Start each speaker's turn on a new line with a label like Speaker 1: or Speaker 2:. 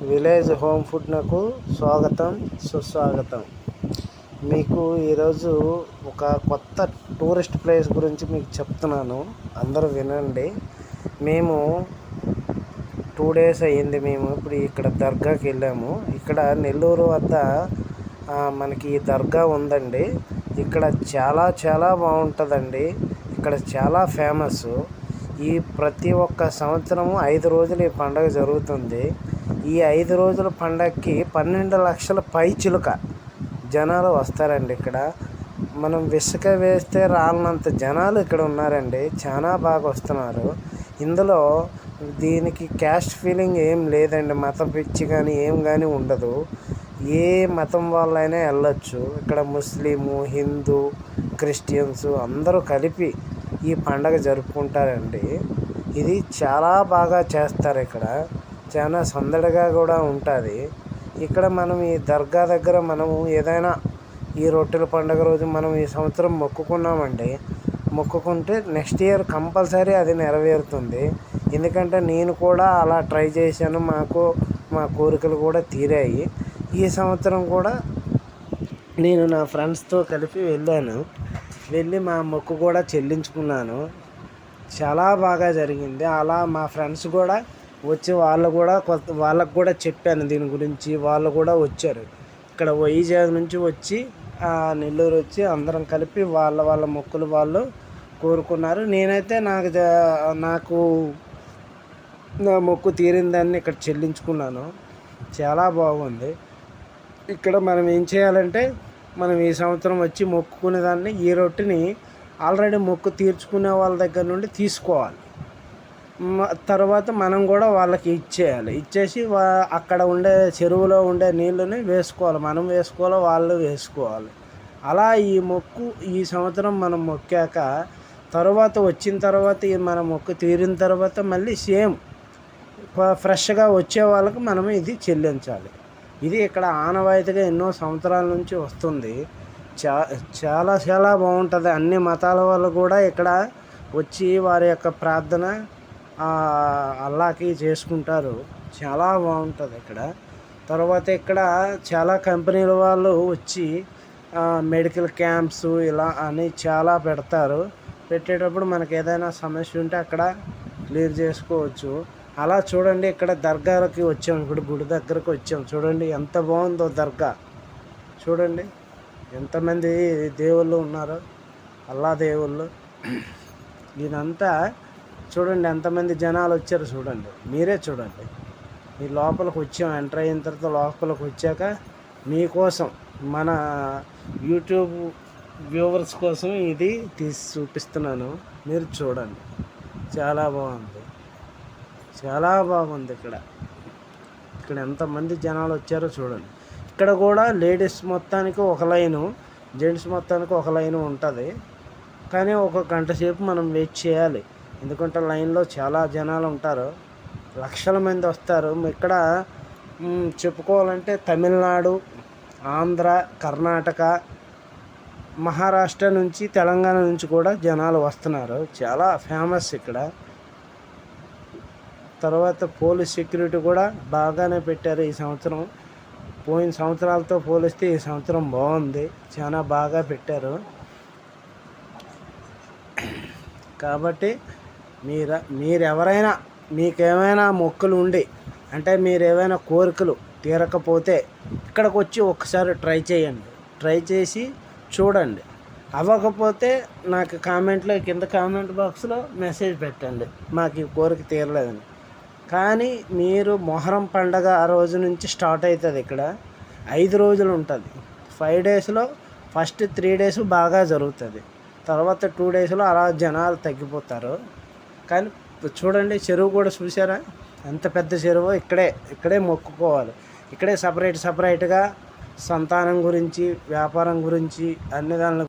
Speaker 1: Village home food నాకు స్వాగతం సుస్వాగతం. మీకు ఈరోజు ఒక కొత్త టూరిస్ట్ ప్లేస్ గురించి మీకు చెప్తున్నాను, అందరూ వినండి. మేము 2 days అయ్యింది. మేము ఇప్పుడు ఇక్కడ దర్గాకి వెళ్ళాము. ఇక్కడ నెల్లూరు వద్ద మనకి దర్గా ఉందండి. ఇక్కడ చాలా చాలా బాగుంటుందండి. ఇక్కడ చాలా ఫేమస్. ఈ ప్రతి ఒక్క సంవత్సరము 5 రోజులు ఈ పండుగ జరుగుతుంది. ఈ 5 రోజుల పండగకి 12 లక్షల పైచిలుక జనాలు వస్తారండి. ఇక్కడ మనం ఇసుక వేస్తే రాలనంత జనాలు ఇక్కడ ఉన్నారండి. చాలా బాగా వస్తున్నారు. ఇందులో దీనికి క్యాస్ట్ ఫీలింగ్ ఏం లేదండి. మత పిచ్చి కానీ ఏం కానీ ఉండదు. ఏ మతం వాళ్ళైనా వెళ్ళొచ్చు. ఇక్కడ ముస్లిము, హిందూ, క్రిస్టియన్స్ అందరూ కలిపి ఈ పండగ జరుపుకుంటారండి. ఇది చాలా బాగా చేస్తారు. ఇక్కడ చాలా సందడిగా కూడా ఉంటుంది. ఇక్కడ మనం ఈ దర్గా దగ్గర మనము ఏదైనా ఈ రొట్టెల పండుగ రోజు మనం ఈ సంవత్సరం మొక్కుకున్నామండి. మొక్కుకుంటే నెక్స్ట్ ఇయర్ కంపల్సరీ అది నెరవేరుతుంది. ఎందుకంటే నేను కూడా అలా ట్రై చేశాను. మా కోరికలు కూడా తీరాయి. ఈ సంవత్సరం కూడా నేను నా ఫ్రెండ్స్తో కలిపి వెళ్ళి మా మొక్కు కూడా చెల్లించుకున్నాను. చాలా బాగా జరిగింది. అలా మా ఫ్రెండ్స్ కూడా వచ్చి వాళ్ళకు కూడా చెప్పాను దీని గురించి. వాళ్ళు కూడా వచ్చారు. ఇక్కడ వైజాగ్ నుంచి వచ్చి నెల్లూరు వచ్చి అందరం కలిపి వాళ్ళ మొక్కులు వాళ్ళు కోరుకున్నారు. నేనైతే నాకు నా మొక్కు తీరిందాన్ని ఇక్కడ చెల్లించుకున్నాను. చాలా బాగుంది. ఇక్కడ మనం ఏం చేయాలంటే, మనం ఈ సంవత్సరం వచ్చి మొక్కుకునే దాన్ని, ఈ రొట్టెని ఆల్రెడీ మొక్కు తీర్చుకునే వాళ్ళ దగ్గర నుండి తీసుకోవాలి. తర్వాత మనం కూడా వాళ్ళకి ఇచ్చేసి అక్కడ ఉండే చెరువులో ఉండే నీళ్ళని వేసుకోవాలి. మనం వేసుకోవాలి, వాళ్ళు వేసుకోవాలి. అలా ఈ మొక్కు ఈ సంవత్సరం మనం మొక్కాక వచ్చిన తర్వాత మన మొక్కు తీరిన తర్వాత మళ్ళీ సేమ్ ఫ్రెష్గా వచ్చే వాళ్ళకి మనం ఇది చెల్లించాలి. ఇది ఇక్కడ ఆనవాయితీగా ఎన్నో సంవత్సరాల నుంచి వస్తుంది. చాలా చాలా బాగుంటుంది. అన్ని మతాల వాళ్ళు కూడా ఇక్కడ వచ్చి వారి యొక్క ప్రార్థన అల్లాకి చేసుకుంటారు. చాలా బాగుంటుంది ఇక్కడ. తర్వాత ఇక్కడ చాలా కంపెనీల వాళ్ళు వచ్చి మెడికల్ క్యాంప్స్ ఇలా అని చాలా పెడతారు. పెట్టేటప్పుడు మనకు ఏదైనా సమస్య ఉంటే అక్కడ క్లియర్ చేసుకోవచ్చు. అలా చూడండి, ఇక్కడ దర్గాకి వచ్చాం. ఇప్పుడు గుడి దగ్గరకు వచ్చాం. చూడండి ఎంత బాగుందో దర్గా. చూడండి ఎంతమంది దేవుళ్ళు ఉన్నారు, అల్లా దేవుళ్ళు. ఇదంతా చూడండి ఎంతమంది జనాలు వచ్చారు. చూడండి, మీరే చూడండి. ఈ లోపలికి వచ్చాం. ఎంటర్ అయిన తర్వాత లోపలికి వచ్చాక మీకోసం, మన యూట్యూబ్ వ్యూవర్స్ కోసం ఇది తీసి చూపిస్తున్నాను. మీరు చూడండి. చాలా బాగుంది. చాలా బాగుంది. ఇక్కడ ఎంతమంది జనాలు వచ్చారో చూడండి. ఇక్కడ కూడా లేడీస్ మొత్తానికి ఒక లైను, జెంట్స్ మొత్తానికి ఒక లైను ఉంటుంది. కానీ ఒక గంట సేపు మనం వెయిట్ చేయాలి. ఎందుకంటే లైన్లో చాలా జనాలు ఉంటారు. లక్షల మంది వస్తారు. ఇక్కడ చెప్పుకోవాలంటే తమిళనాడు, ఆంధ్ర, కర్ణాటక, మహారాష్ట్ర నుంచి, తెలంగాణ నుంచి కూడా జనాలు వస్తున్నారు. చాలా ఫేమస్ ఇక్కడ. తర్వాత పోలీస్ సెక్యూరిటీ కూడా బాగానే పెట్టారు ఈ సంవత్సరం. పోయిన సంవత్సరాలతో పోలిస్తే ఈ సంవత్సరం బాగుంది. చాలా బాగా పెట్టారు. కాబట్టి మీరెవరైనా మీకేమైనా మొక్కులు ఉండి, అంటే మీరు ఏమైనా కోరికలు తీరకపోతే ఇక్కడికి వచ్చి ఒక్కసారి ట్రై చేయండి. ట్రై చేసి చూడండి. అవ్వకపోతే నాకు కింద కామెంట్ బాక్స్లో మెసేజ్ పెట్టండి, మాకు ఈ కోరిక తీరలేదని. కానీ మీరు మొహరం పండగ ఆ రోజు నుంచి స్టార్ట్ అవుతుంది. ఇక్కడ 5 రోజులు ఉంటుంది. 5 daysలో ఫస్ట్ 3 days బాగా జరుగుతుంది. తర్వాత 2 daysలో అలా జనాలు తగ్గిపోతారు. కానీ చూడండి, చెరువు కూడా చూసారా ఎంత పెద్ద చెరువు. ఇక్కడే మొక్కుకోవాలి. ఇక్కడే సపరేట్గా సంతానం గురించి, వ్యాపారం గురించి, అన్ని దాని